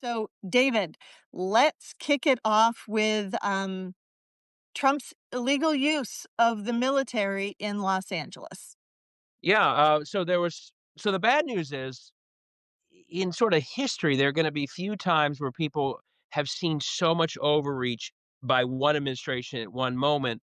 So, David, let's kick it off with Trump's illegal use of the military in Los Angeles. Yeah, so the bad news is in sort of history, there are gonna be few times where people have seen so much overreach by one administration at one moment.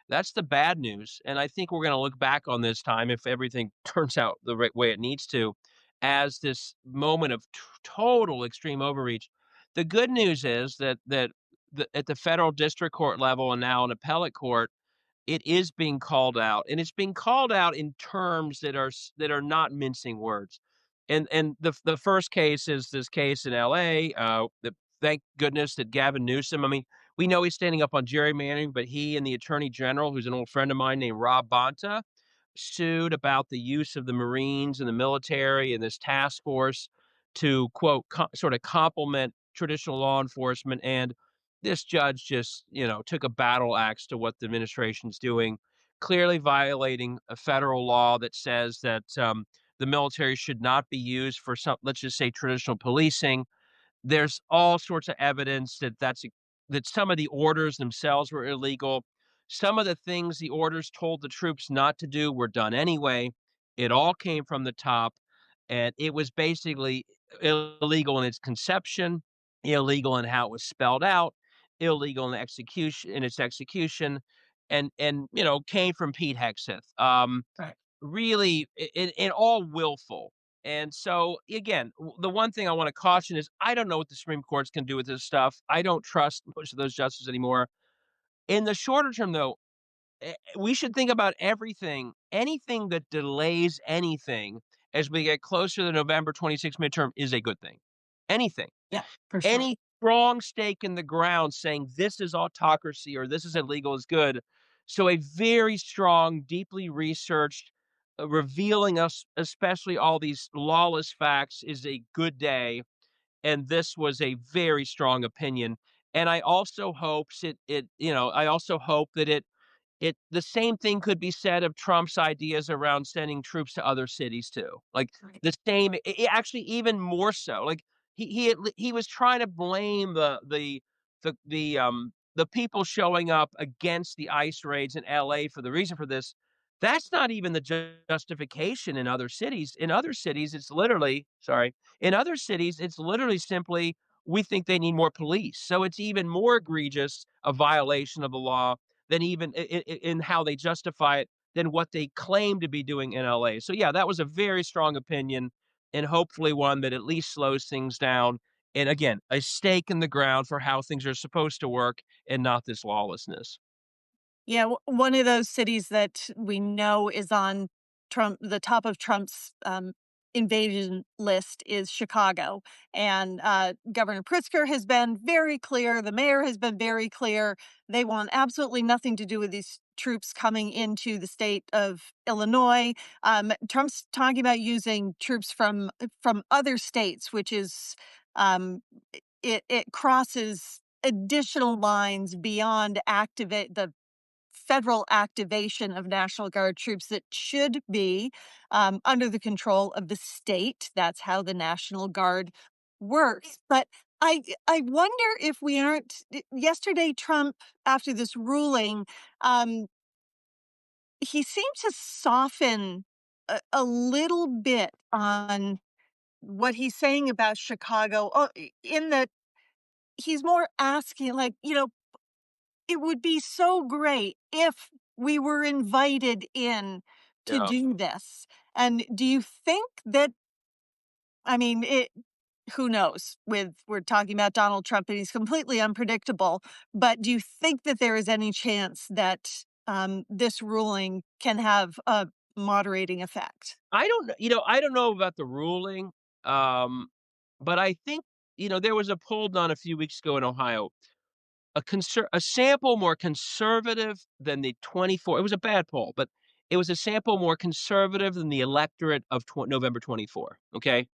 That's the bad news, and I think we're gonna look back on this time, if everything turns out the right way it needs to, as this moment of total extreme overreach. The good news is that at the federal district court level and now an appellate court, it is being called out, and it's being called out in terms that are not mincing words. And the first case is this case in LA, thank goodness that Gavin Newsom, I mean, we know he's standing up on gerrymandering, but he and the attorney general, who's an old friend of mine named Rob Bonta, sued about the use of the Marines and the military and this task force to quote sort of complement traditional law enforcement. And this judge just, took a battle axe to what the administration's doing, clearly violating a federal law that says that the military should not be used for some, let's just say, traditional policing. There's all sorts of evidence that some of the orders themselves were illegal. Some of the things the orders told the troops not to do were done anyway. It all came from the top, and it was basically illegal in its conception, illegal in how it was spelled out, illegal in its execution, and came from Pete Hegseth. Right. Really, and all willful. And so, again, the one thing I wanna caution is I don't know what the Supreme Court's gonna do with this stuff. I don't trust most of those justices anymore. In the shorter term, though, we should think about anything that delays anything as we get closer to the November 26th midterm is a good thing. Anything. Yeah, for sure. Any strong stake in the ground saying this is autocracy or this is illegal is good. So a very strong, deeply researched, revealing us, especially all these lawless facts, is a good day. And this was a very strong opinion. And I also I also hope that the same thing could be said of Trump's ideas around sending troops to other cities too. Like, Right. the same actually even more so. Like, he was trying to blame the people showing up against the ICE raids in LA for the reason for this. That's not even the justification in other cities. In other cities, it's literally sorry, in other cities, it's literally simply, "We think they need more police." So it's even more egregious a violation of the law than even in how they justify it than what they claim to be doing in LA. So yeah, that was a very strong opinion and hopefully one that at least slows things down. And again, a stake in the ground for how things are supposed to work and not this lawlessness. Yeah, one of those cities that we know is on the top of Trump's invasion list is Chicago. And Governor Pritzker has been very clear. The mayor has been very clear. They want absolutely nothing to do with these troops coming into the state of Illinois. Trump's talking about using troops from other states, which is it crosses additional lines beyond activate the federal activation of National Guard troops that should be under the control of the state. That's how the National Guard works. But I wonder if we aren't. Yesterday, Trump, after this ruling, um, he seemed to soften a little bit on what he's saying about Chicago. In that he's more asking, like, it would be so great if we were invited in to Yeah. do this. And do you think that, I mean, who knows? We're talking about Donald Trump and he's completely unpredictable, but do you think that there is any chance that this ruling can have a moderating effect? I don't know about the ruling, um, but I think, there was a poll done a few weeks ago in Ohio. A sample more conservative than the 24, it was a bad poll, but it was a sample more conservative than the electorate of November 24, okay?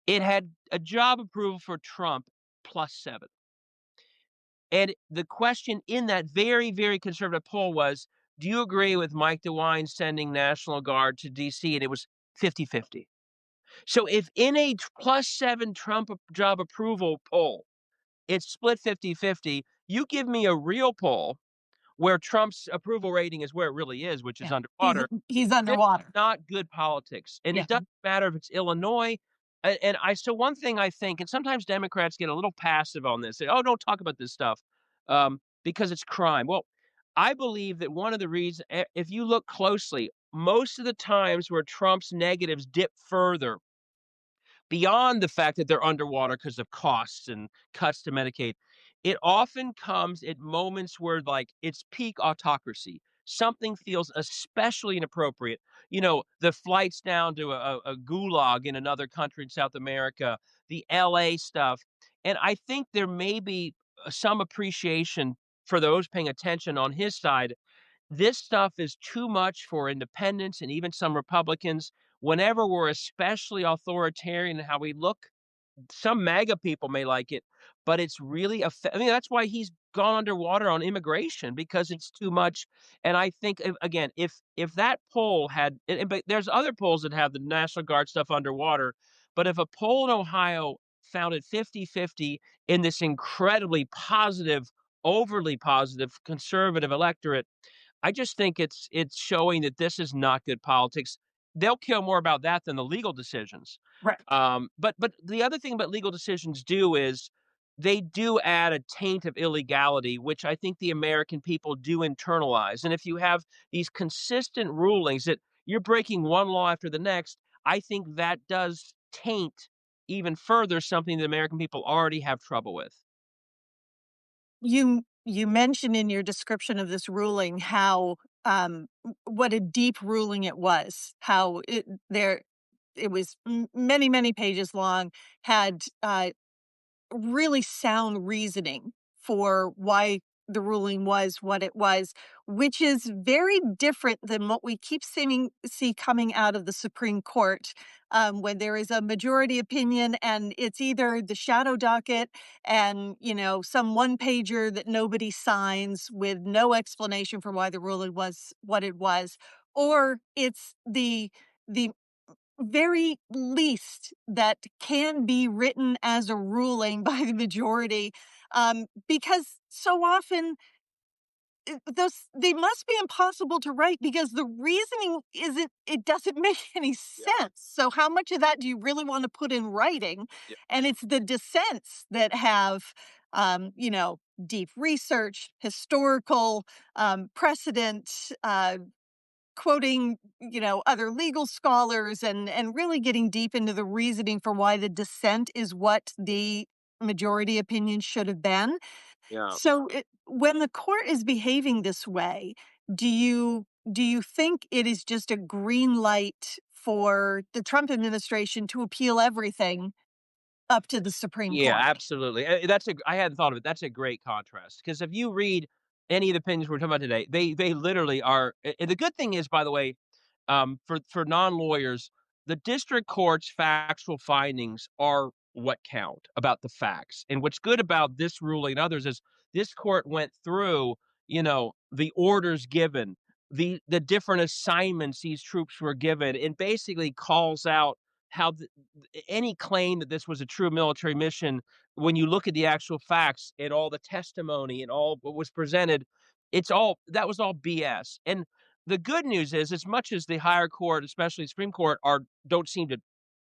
It had a job approval for Trump +7. And the question in that very, very conservative poll was, "Do you agree with Mike DeWine sending National Guard to DC?" And it was 50-50. So if in a +7 Trump job approval poll, it's split 50-50, you give me a real poll where Trump's approval rating is where it really is, which is Yeah. He's underwater. he's This underwater. is not good politics, and Yeah. it doesn't matter if it's Illinois, and I so one thing I think, and sometimes Democrats get a little passive on this, say, "Oh, don't talk about this stuff, because it's crime." Well, I believe that one of the reasons, if you look closely, most of the times where Trump's negatives dip further beyond the fact that they're underwater because of costs and cuts to Medicaid, it often comes at moments where, like, it's peak autocracy. Something feels especially inappropriate. The flights down to a gulag in another country in South America, the LA stuff. And I think there may be some appreciation for those paying attention on his side. This stuff is too much for independents and even some Republicans. Whenever we're especially authoritarian in how we look, some MAGA people may like it, but it's really I mean, that's why he's gone underwater on immigration because it's too much. And I think again, if that poll had, but there's other polls that have the National Guard stuff underwater, but if a poll in Ohio found it 50-50 in this incredibly positive, overly positive conservative electorate, I just think it's showing that this is not good politics. They'll care more about that than the legal decisions. Right. But the other thing about legal decisions do is they do add a taint of illegality, which I think the American people do internalize. And if you have these consistent rulings that you're breaking one law after the next, I think that does taint even further something that American people already have trouble with. You mentioned in your description of this ruling how, what a deep ruling it was, how it was many, many pages long, had, really sound reasoning for why the ruling was what it was, which is very different than what we keep see coming out of the Supreme Court, when there is a majority opinion and it's either the shadow docket and some one pager that nobody signs with no explanation for why the ruling was what it was, or it's the very least that can be written as a ruling by the majority, because so often those they must be impossible to write because the reasoning isn't it doesn't make any Yeah. sense. So how much of that do you really want to put in writing? Yeah. And it's the dissents that have, deep research, historical, precedent, quoting, other legal scholars and really getting deep into the reasoning for why the dissent is what the majority opinion should have been. Yeah. So, when the court is behaving this way, do you think it is just a green light for the Trump administration to appeal everything up to the Supreme Yeah, Court? absolutely. I hadn't thought of it. That's a great contrast because if you read any of the opinions we're talking about today, they literally are. And the good thing is, by the way, for non-lawyers, the district court's factual findings are what count about the facts. And what's good about this ruling and others is this court went through, the orders given, the different assignments these troops were given, and basically calls out how any claim that this was a true military mission, when you look at the actual facts and all the testimony and all what was presented, that was all BS. And the good news is, as much as the higher court, especially the Supreme Court, don't seem to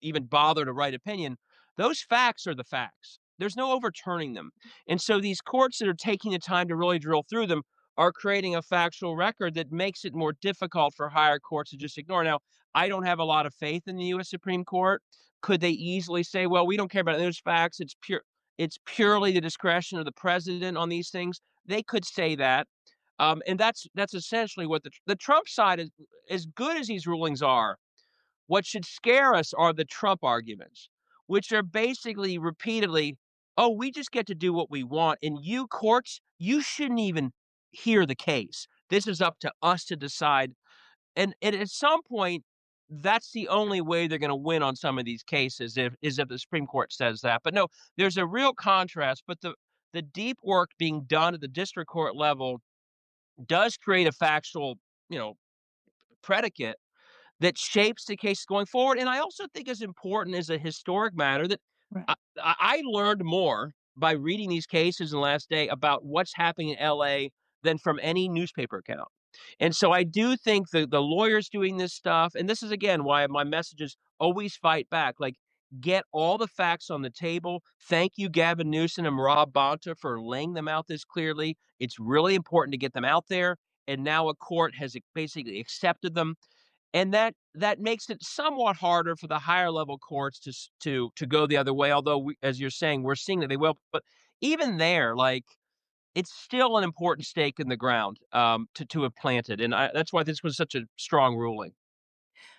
even bother to write opinion, those facts are the facts. There's no overturning them. And so these courts that are taking the time to really drill through them are creating a factual record that makes it more difficult for higher courts to just ignore. Now, I don't have a lot of faith in the US Supreme Court. Could they easily say, well, we don't care about those facts. It's purely the discretion of the president on these things. They could say that. And that's essentially what the Trump side is. As good as these rulings are, what should scare us are the Trump arguments, which are basically repeatedly, "Oh, we just get to do what we want, and you courts, you shouldn't even hear the case. This is up to us to decide." And at some point, that's the only way they're gonna win on some of these cases if the Supreme Court says that. But no, there's a real contrast, but the deep work being done at the district court level does create a factual, you know, predicate that shapes the case going forward. And I also think is important as a historic matter that Right. I learned more by reading these cases in the last day about what's happening in LA than from any newspaper account. And so I do think the lawyers doing this stuff, and this is again why my message is always fight back. Like, get all the facts on the table. Thank you, Gavin Newsom and Rob Bonta, for laying them out this clearly. It's really important to get them out there. And now a court has basically accepted them, and that makes it somewhat harder for the higher level courts to go the other way. Although, as you're saying, we're seeing that they will. But even there, like, it's still an important stake in the ground, to have planted, and that's why this was such a strong ruling.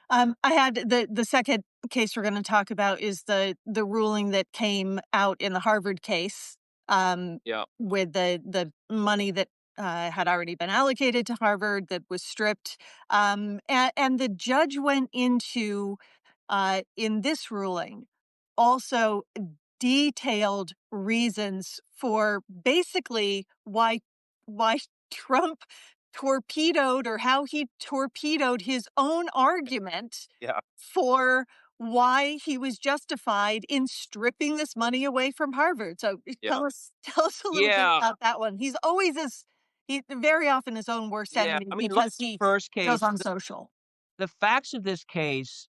I had the second case we're gonna talk about is the ruling that came out in the Harvard case, Yeah, with the money that, had already been allocated to Harvard that was stripped, and the judge went into, in this ruling, also detailed reasons for basically why Trump torpedoed, or how he torpedoed his own argument yeah, for why he was justified in stripping this money away from Harvard. So yeah, tell us a little bit yeah, about that one. He very often his own worst yeah. enemy I mean, like because the he first goes case, on social. the facts of this case,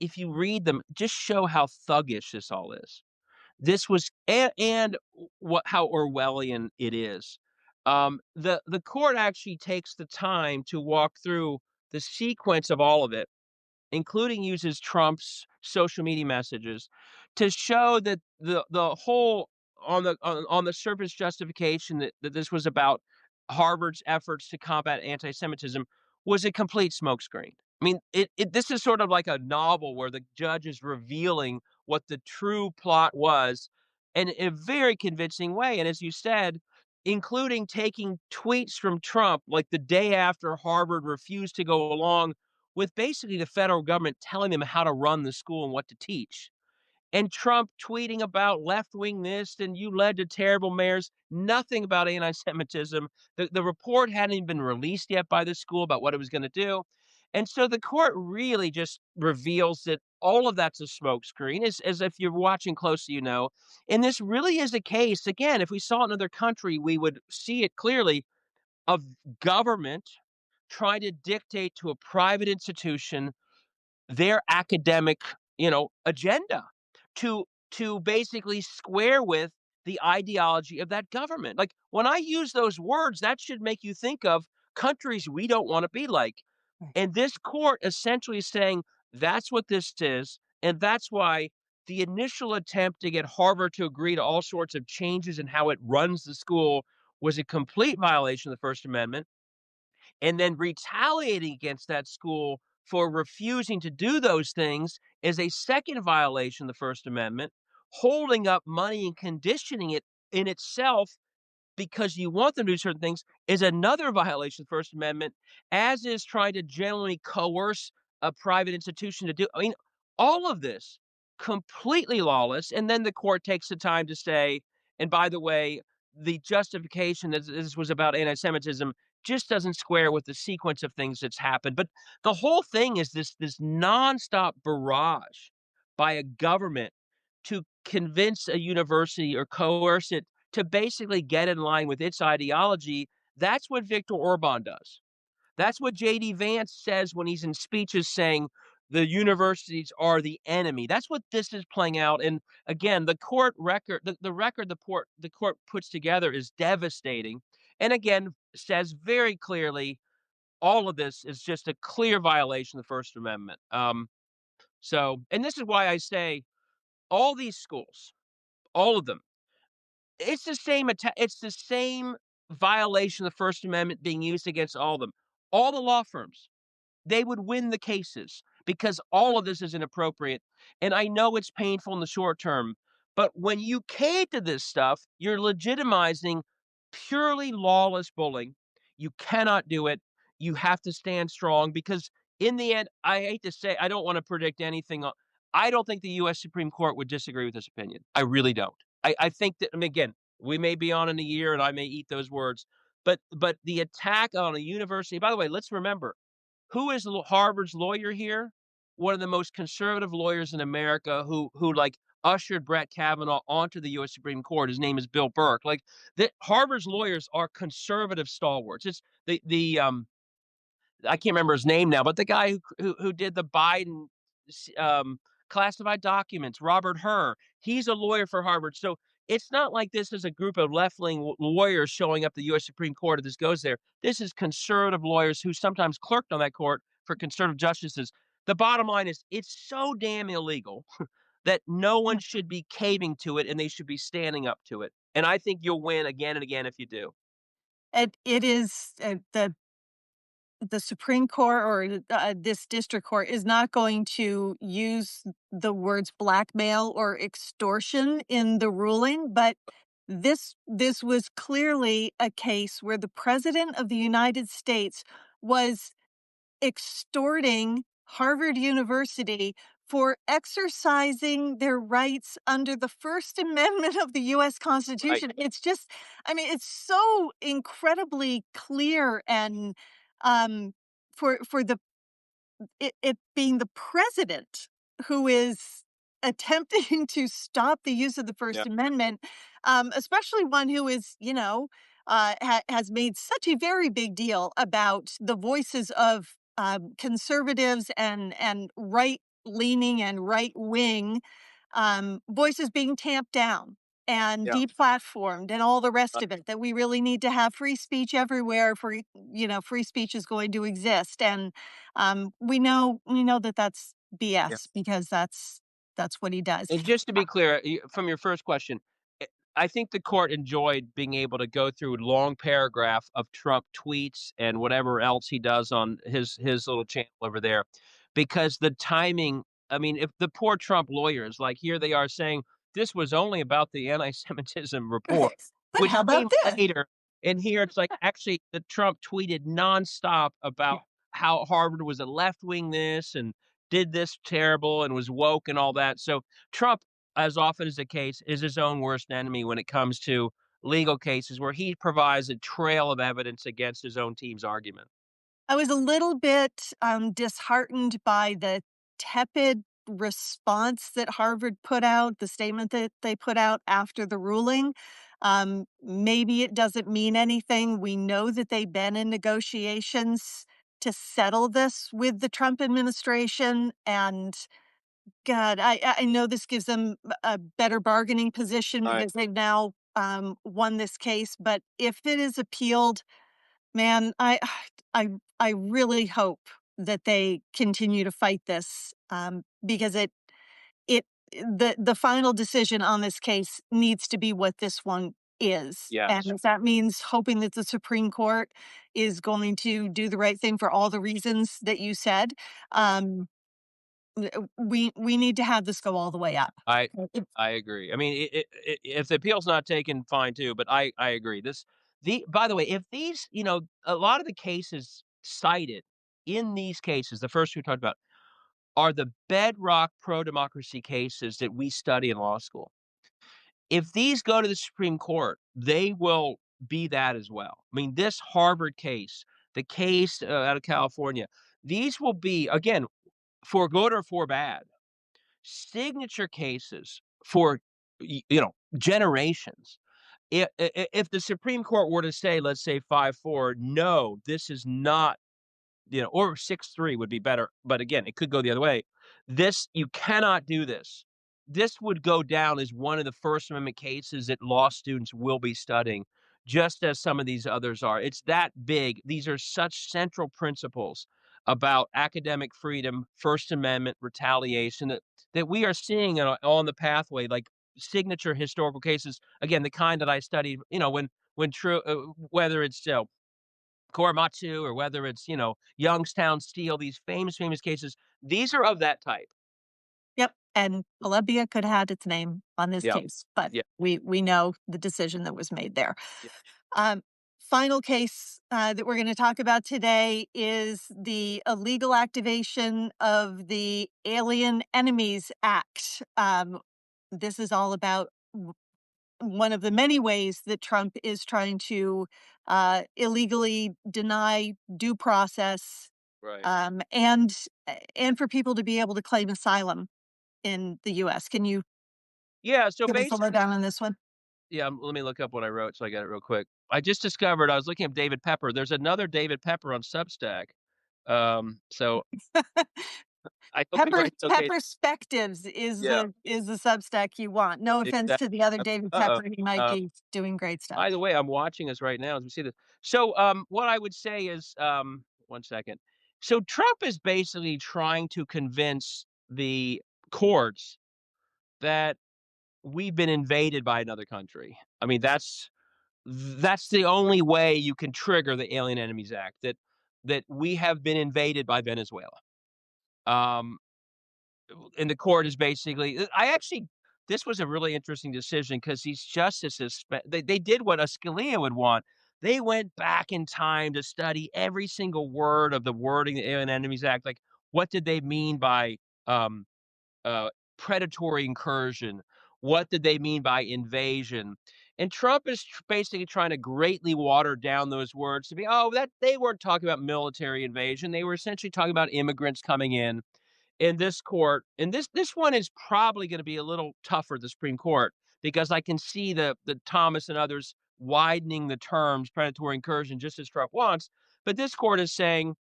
if you read them, just show how thuggish this all is. This was and what how Orwellian it is. The court actually takes the time to walk through the sequence of all of it, including uses Trump's social media messages to show that the whole on the surface justification that this was about Harvard's efforts to combat anti-Semitism was a complete smokescreen. I mean, this is sort of like a novel where the judge is revealing what the true plot was in a very convincing way. And as you said, including taking tweets from Trump like the day after Harvard refused to go along with basically the federal government telling them how to run the school and what to teach. And Trump tweeting about left wing this and you led to terrible mayors, nothing about anti Semitism. The report hadn't even been released yet by the school about what it was going to do. And so the court really just reveals that all of that's a smokescreen, as if you're watching closely, you know. And this really is a case, again, if we saw it in another country, we would see it clearly of government trying to dictate to a private institution their academic, agenda to basically square with the ideology of that government. Like, when I use those words, that should make you think of countries we don't want to be like. Right. And this court essentially is saying that's what this is, and that's why the initial attempt to get Harvard to agree to all sorts of changes in how it runs the school was a complete violation of the First Amendment, and then retaliating against that school for refusing to do those things is a second violation of the First Amendment. Holding up money and conditioning it in itself because you want them to do certain things is another violation of the First Amendment, as is trying to generally coerce a private institution to do. I mean, all of this completely lawless. And then the court takes the time to say, and by the way, the justification that this was about anti-Semitism just doesn't square with the sequence of things that's happened. But the whole thing is this nonstop barrage by a government to convince a university or coerce it to basically get in line with its ideology. That's what Viktor Orbán does. That's what JD Vance says when he's in speeches saying the universities are the enemy. That's what this is playing out. And again, the court record, the record the court puts together is devastating. And again, says very clearly all of this is just a clear violation of the First Amendment. And this is why I say all these schools, all of them, it's the same violation of the First Amendment being used against all of them. All the law firms, they would win the cases because all of this is inappropriate. And I know it's painful in the short term, but when you cave to this stuff, you're legitimizing purely lawless bullying. You cannot do it. You have to stand strong because in the end, I hate to say, I don't want to predict anything. I don't think the US Supreme Court would disagree with this opinion. I really don't. I think that, I mean, again, we may be on in a year and I may eat those words, but the attack on a university, by the way, let's remember Who is Harvard's lawyer here? One of the most conservative lawyers in America who like ushered Brett Kavanaugh onto the US Supreme Court. His name is Bill Burke. Like Harvard's lawyers are conservative stalwarts. It's the I can't remember his name now, but the guy who did the Biden s classified documents, Robert Hur, he's a lawyer for Harvard. So it's not like this is a group of left-wing lawyers showing up the US Supreme Court if this goes there. This is conservative lawyers who sometimes clerked on that court for conservative justices. The bottom line is it's so damn illegal that no one should be caving to it, and they should be standing up to it. And I think you'll win again and again if you do. It is, the Supreme Court or this district court is not going to use the words blackmail or extortion in the ruling, but this was clearly a case where the president of the United States was extorting Harvard University for exercising their rights under the First Amendment of the US Right. Constitution. It's just, I mean, it's so incredibly clear and for it being the president who is attempting to stop the use of the Yeah. First Amendment, especially one who is, has made such a very big deal about the voices of conservatives and right leaning and right wing voices being tamped down and Yeah. deplatformed and all the Uh, rest of it, that we really need to have free speech everywhere for free speech is going to exist. And we know that that's yeah. BS because that's what he does. And just to be clear, from your first question, eh, I think the court enjoyed being able to go through a long paragraph of Trump tweets and whatever else he does on his little channel over there, because the timing. I mean, if the poor Trump lawyers, like here they are saying this was only about the anti-Semitism report, But which how about came this? later, and here it's like actually the Trump tweeted nonstop about how Harvard was a left wing this and did this terrible and was woke and all that. So Trump, as often is the case, is his own worst enemy when it comes to legal cases where he provides a trail of evidence against his own team's argument. I was a little bit, disheartened by the tepid response that Harvard put out, the statement that they put out after the ruling. Maybe it doesn't mean anything. We know that they've been in negotiations to settle this with the Trump administration, and God, I know this gives them a better bargaining position Right. because they've now, won this case, but if it is appealed, man, I I really hope that they continue to fight this, because it the final decision on this case needs to be what this one is, and Yes. if that means hoping that the Supreme Court is going to do the right thing for all the reasons that you said, um, we need to have this go all the way up. I It I agree. I mean, if the appeal's not taken, fine too. But I agree. The by the way, if these a lot of the cases cited in these cases, the first we talked about, are the bedrock pro democracy cases that we study in law school. If these go to the Supreme Court, they will be that as well. I mean, this Harvard case, the case out of California, these will be, again, for good or for bad, signature cases for, generations. If the Supreme Court were to say, let's say 5-4, no, this is not or 6-3 would be better, but again, it could go the other way. This you cannot do this. This would go down as one of the First Amendment cases that law students will be studying, just as some of these others are. It's that big. These are such central principles about academic freedom, First Amendment, retaliation that we are seeing on the pathway, like signature historical cases. Again, the kind that I studied, when true, whether it's Korematsu or whether it's, Youngstown Steel, these famous, famous cases, these are of that type. Yep, and Columbia could have had its name on this Yeah. case, but Yeah. we know the decision that was made there. Yeah. Um, Final case that we're going to talk about today is the illegal activation of the Alien Enemies Act. This is all about one of the many ways that Trump is trying to illegally deny due process Right. and for people to be able to claim asylum in the U.S. Can you Yeah, so give us a basically, lowdown on this one? yeah, let me look up what I wrote so I got it real quick. I just discovered I was looking up David Pepper. There's another David Pepper on Substack. So I hope he writes okay. Pepperspectives Yeah, is the Substack you want. No offense exactly. to the other David Uh-oh. Pepper, he might Uh, be doing great stuff. by the way, I'm watching this right now as we see this. So, what I would say is, 1 second. So Trump is basically trying to convince the courts that we've been invaded by another country. I mean, that's the only way you can trigger the Alien Enemies Act, that we have been invaded by Venezuela. Um, and the court is basically I actually this was a really interesting decision because these justices they did what a Scalia would want. They went back in time to study every single word of the wording of the Alien Enemies Act. Like, what did they mean by um, uh, predatory incursion? What did they mean by invasion? And Trump is basically trying to greatly water down those words to be, oh, that they weren't talking about military invasion. They were essentially talking about immigrants coming in this court. And this one is probably going to be a little tougher, the Supreme Court, because I can see the Thomas and others widening the terms predatory incursion just as Trump wants. But this court is saying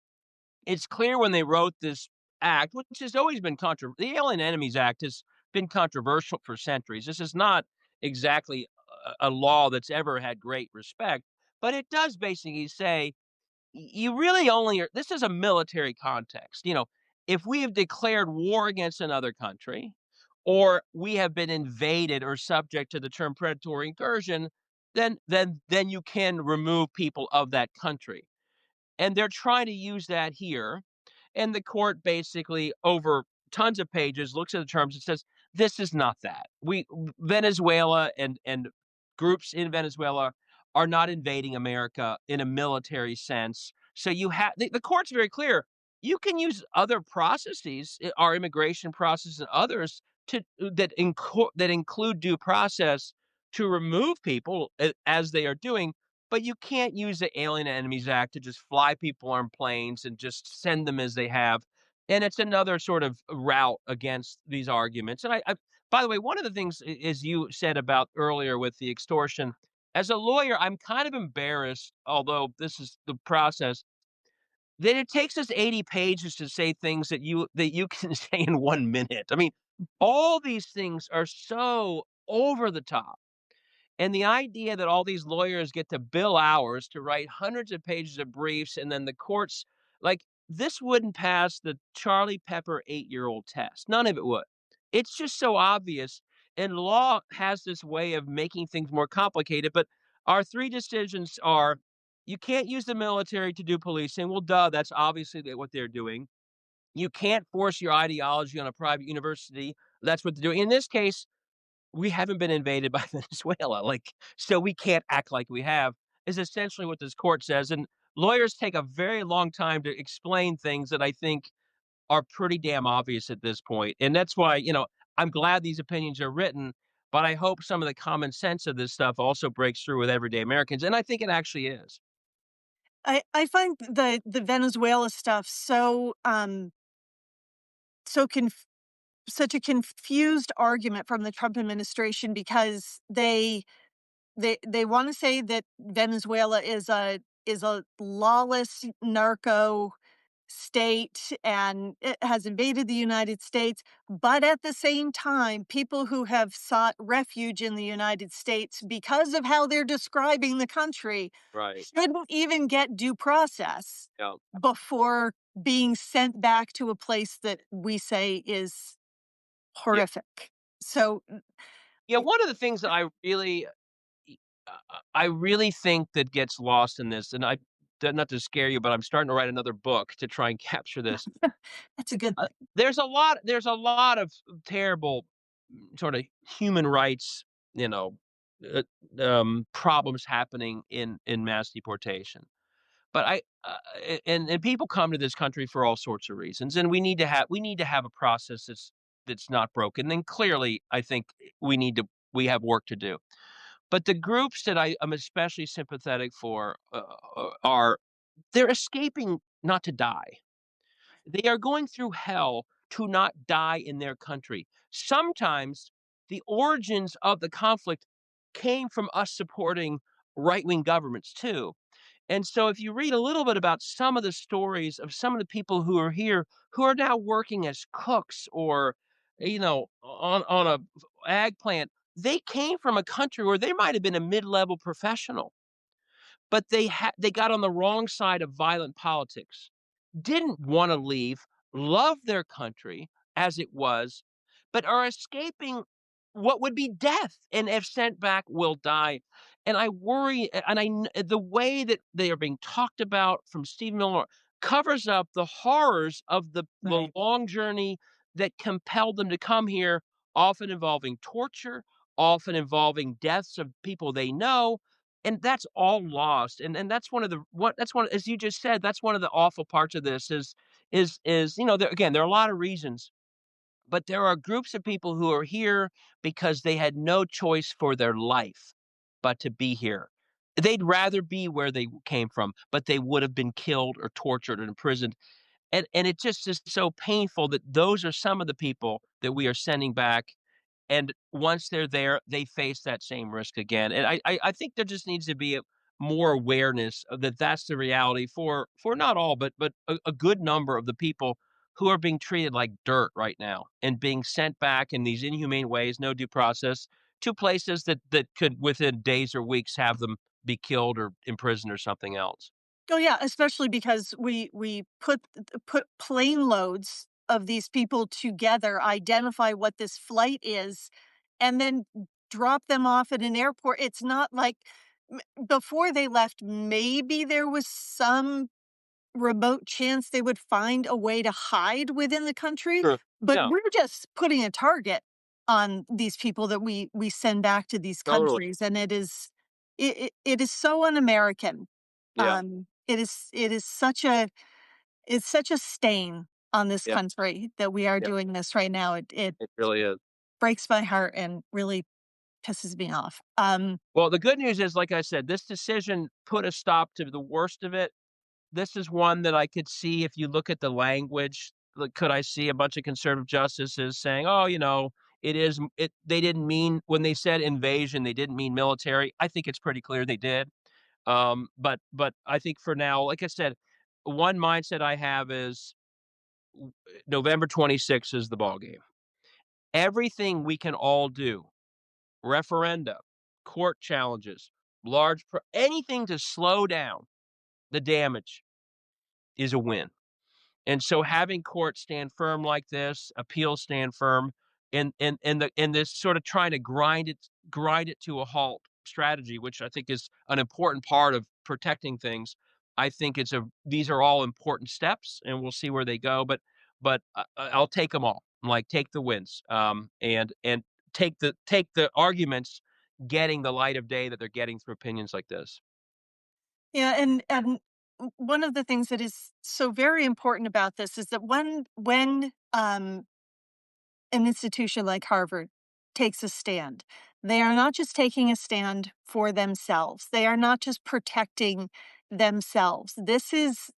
it's clear when they wrote this act, which has always been the Alien Enemies Act has been controversial for centuries. This is not exactly a law that's ever had great respect, but it does basically say you really only are this is a military context. If we have declared war against another country or we have been invaded or subject to the term predatory incursion, then you can remove people of that country. And they're trying to use that here. And the court basically, over tons of pages, looks at the terms and says, this is not that. Venezuela and groups in Venezuela are not invading America in a military sense. So the court's very clear. You can use other processes, our immigration process and others that include due process to remove people as they are doing, but you can't use the Alien Enemies Act to just fly people on planes and just send them as they have. And it's another sort of route against these arguments. And by the way, one of the things, as you said about earlier with the extortion, as a lawyer, I'm kind of embarrassed, although this is the process, that it takes us 80 pages to say things that you can say in 1 minute. I mean, all these things are so over the top. And the idea that all these lawyers get to bill hours to write hundreds of pages of briefs and then the courts like, this wouldn't pass the Charlie Pepper 8-year-old test. None of it would. It's just so obvious, and law has this way of making things more complicated, but our 3 decisions are, you can't use the military to do policing. Well, duh, that's obviously what they're doing. You can't force your ideology on a private university. That's what they're doing. In this case, we haven't been invaded by Venezuela, like, so we can't act like we have, is essentially what this court says, and lawyers take a very long time to explain things that I think are pretty damn obvious at this point, and that's why, I'm glad these opinions are written, but I hope some of the common sense of this stuff also breaks through with everyday Americans, and I think it actually is. I find the Venezuela stuff so such a confused argument from the Trump administration because they want to say that Venezuela is a lawless narco state and it has invaded the United States, but at the same time, people who have sought refuge in the United States because of how they're describing the country Right. shouldn't even get due process Yeah. before being sent back to a place that we say is Yeah. horrific. So, Yeah, one of the things that I really think that gets lost in this, and not to scare you, but I'm starting to write another book to try and capture this. that's a good thing. There's a lot of terrible sort of human rights, you know, uh, problems happening in mass deportation. But and people come to this country for all sorts of reasons, and we need to have a process that's not broken. And clearly, I think we have work to do. But the groups that I am especially sympathetic for are they're escaping not to die. They are going through hell to not die in their country. Sometimes the origins of the conflict came from us supporting right-wing governments too. And so if you read a little bit about some of the stories of some of the people who are here who are now working as cooks or, on a ag plant, they came from a country where they might have been a mid-level professional, but they got on the wrong side of violent politics, didn't wanna leave, love their country as it was, but are escaping what would be death, and if sent back, will die, and I worry, and the way that they are being talked about from Stephen Miller covers up the horrors of the Right. long journey that compelled them to come here, often involving torture, often involving deaths of people they know, and that's all lost, and that's one of the what that's one as you just said, that's one of the awful parts of this there are a lot of reasons, but there are groups of people who are here because they had no choice for their life but to be here. They'd rather be where they came from, but they would have been killed or tortured or imprisoned, and it just is so painful that those are some of the people that we are sending back, and once they're there, they face that same risk again, and I think there just needs to be more awareness of that that's the reality for not all, but a good number of the people who are being treated like dirt right now and being sent back in these inhumane ways, no due process, to places that could, within days or weeks, have them be killed or imprisoned or something else. Oh, yeah, especially because we put plane loads of these people together, identify what this flight is, and then drop them off at an airport. It's not like m before they left, maybe there was some remote chance they would find a way to hide within the country, Sure. but Yeah, we're just putting a target on these people that we send back to these totally. countries, and it is so un-American. Yeah, It's such a stain on this yeah, country that we are yeah. doing this right now. It It really is. breaks my heart and really pisses me off. Well, the good news is, like I said, this decision put a stop to the worst of it. This is one that I could see if you look at the language, like, could I see a bunch of conservative justices saying, "Oh, it is it they didn't mean when they said invasion, they didn't mean military." I think it's pretty clear they did. But I think for now, like I said, one mindset I have is November 26th is the ball game. Everything we can all do, referenda, court challenges, anything to slow down the damage is a win. And so having courts stand firm like this, appeals stand firm, and this sort of trying to grind it to a halt strategy, which I think is an important part of protecting things. I think these are all important steps, and we'll see where they go. But I'll take them all. Like take the wins, and take the arguments getting the light of day that they're getting through opinions like this. yeah, and one of the things that is so very important about this is that when an institution like Harvard takes a stand. They are not just taking a stand for themselves. They are not just protecting themselves. This is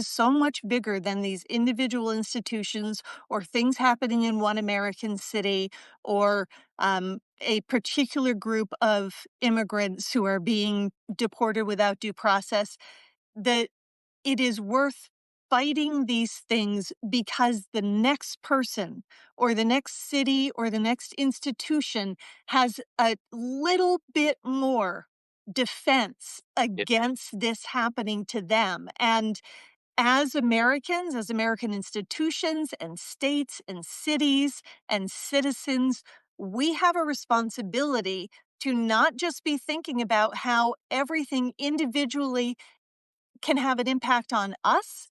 so much bigger than these individual institutions or things happening in one American city or a particular group of immigrants who are being deported without due process. That it is worth fighting these things because the next person or the next city or the next institution has a little bit more defense It, against this happening to them. And as Americans, as American institutions and states and cities and citizens, we have a responsibility to not just be thinking about how everything individually can have an impact on us,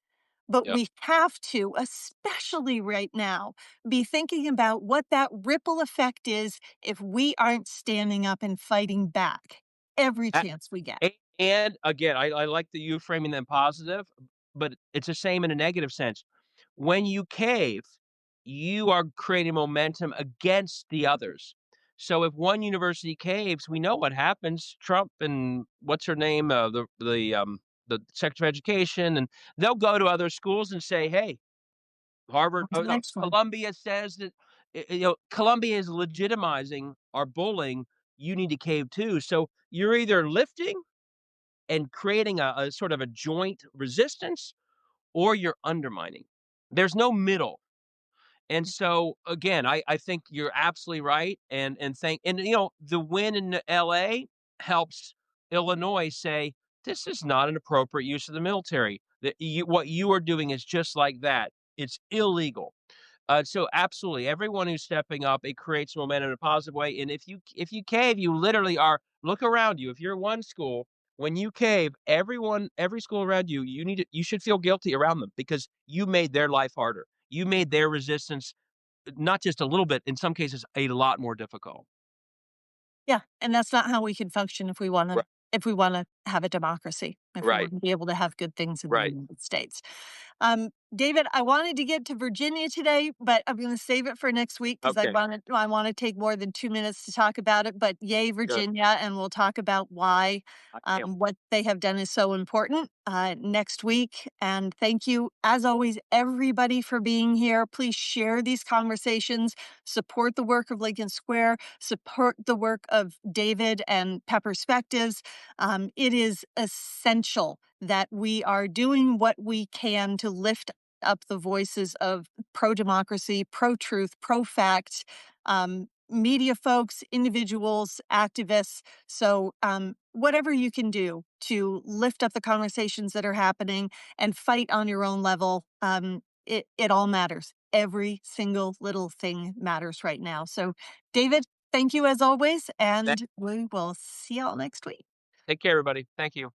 but yeah. we have to, especially right now, be thinking about what that ripple effect is if we aren't standing up and fighting back every chance we get. And again, I like that you framing them positive, but it's the same in a negative sense. When you cave, you are creating momentum against the others. So if one university caves, we know what happens. Trump and what's her name, the Secretary of Education, and they'll go to other schools and say, "Hey, Harvard, On to the next one. Columbia says that, Columbia is legitimizing our bullying. You need to cave too. So you're either lifting and creating a sort of a joint resistance, or you're undermining. There's no middle. And so, again, I think you're absolutely right, the win in LA helps Illinois say, "This is not an appropriate use of the military. That what you are doing is just like that. It's illegal." So absolutely, everyone who's stepping up, it creates momentum in a positive way, and if you cave, you literally are look around you. If you're one school, when you cave, every school around you, you should feel guilty around them because you made their life harder. You made their resistance not just a little bit, in some cases, a lot more difficult. Yeah, and that's not how we can function Right, if we wanna have a democracy, if we right, wanna be able to have good things in the right. United States. David, I wanted to get to Virginia today, but I'm gonna save it for next week because Okay, I wanna take more than 2 minutes to talk about it, but yay, good. Virginia, and we'll talk about why, I can't what they have done is so important, next week, and thank you, as always, everybody for being here. Please share these conversations, support the work of Lincoln Square, support the work of David and Perspectives. It is essential that we are doing what we can to lift up the voices of pro democracy, pro truth, pro fact, media folks, individuals, activists. So, whatever you can do to lift up the conversations that are happening and fight on your own level, it all matters. Every single little thing matters right now. So, David, thank you as always, tha and we will see y'all next week. Take care, everybody. Thank you.